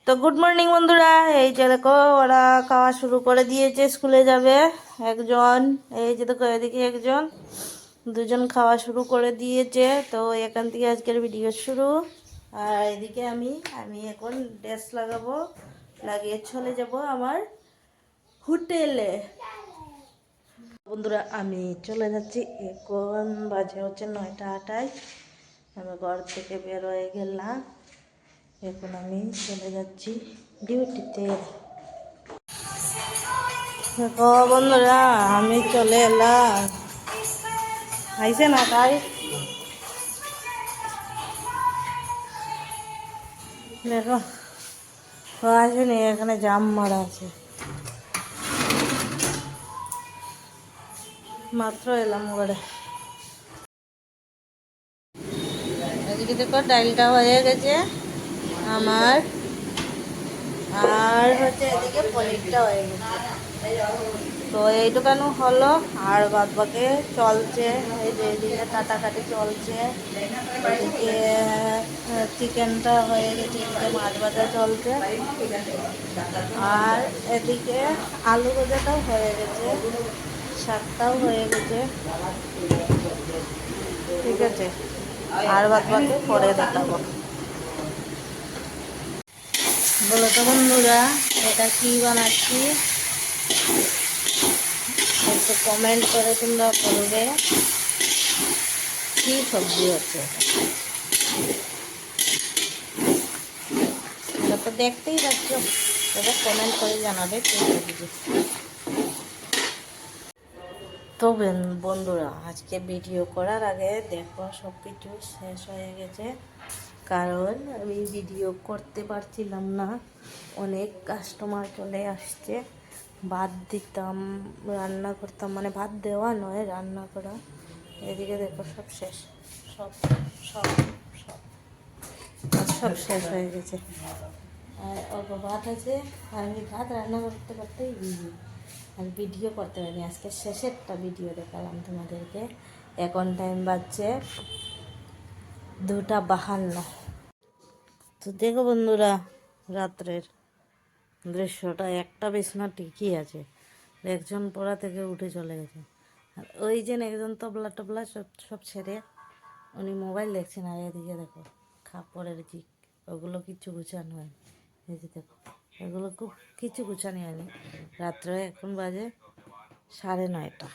তো good morning বন্ধুরা, এই যে দেখো ওরা খাওয়া শুরু করে দিয়েছে, স্কুলে যাবে একজন, এই যে দেখো এদিকে একজন, দুজন খাওয়া শুরু করে দিয়েছে। তো এখান থেকে আজকের ভিডিও শুরু। আর এদিকে আমি এখন ড্রেস লাগাবো, লাগিয়ে চলে যাব আমার হোটেলে। বন্ধুরা আমি চলে যাচ্ছি, এখন বাজে হচ্ছে 9:28। আমি ঘর থেকে বের হয়ে গেলাম, এখন আমি চলে যাচ্ছি ডিউটিতে। দেখো বন্ধুরা আমি চলে এলাম, আইসে না তাই দেখো আসেনি, এখানে জাম মারা আছে, মাত্র এলাম ঘরে। এদিকে দেখো ডালটা হয়ে গেছে আমার, আর হচ্ছে এদিকে পনিরটা হয়ে গেছে। তো এইটুকানো হলো, আর বাদ বাকি চলছে, এই যে এদিকে কাটাকাটি চলছে, এদিকে চিকেনটা হয়ে গেছে, এদিকে মাছ ভাজা চলছে, আর এদিকে আলু ভাজাটাও হয়ে গেছে, শাকটাও হয়ে গেছে, ঠিক আছে। আর বাদ বাকি পরে দেখাবো। বলো তো বন্ধুরা এটা কি বানাচ্ছি, একটু কমেন্ট করে তোমরা বলবে কি সবজি হচ্ছে। তোমরা তো দেখতেই পাচ্ছ, তবে কমেন্ট করে জানাবে কি সবজি। তো বন্ধুরা আজকে ভিডিও করার আগে দেখো সব কিছু শেষ হয়ে গেছে, কারণ আমি ভিডিও করতে পারছিলাম না, অনেক কাস্টমার চলে আসছে। ভাত দিতাম, রান্না করতাম, মানে ভাত দেওয়া নয় রান্না করা। এদিকে দেখো সব শেষ, সব সব সব সব শেষ হয়ে গেছে, আর অল্প ভাত আছে। আর আমি ভাত রান্না করতে করতেই বিজি, আর ভিডিও করতে পারিনি। আজকে শেষেরটা ভিডিও দেখালাম তোমাদেরকে। এখন টাইম বাজছে 2:52। তো দেখো বন্ধুরা রাত্রের দৃশ্যটা, একটা বিছনা ঠিকই আছে, একজন পড়া থেকে উঠে চলে গেছে, আর ওই যে একজন তবলা টবলা সব সব ছেড়ে উনি মোবাইল দেখছেন। আর এদিকে দেখো কাপড়ের জিক, ওগুলো কিছু গুছানো হয়, এই যে দেখো এগুলো খুব কিছু গুছানো হয়নি। রাত্রে এখন বাজে 9:30।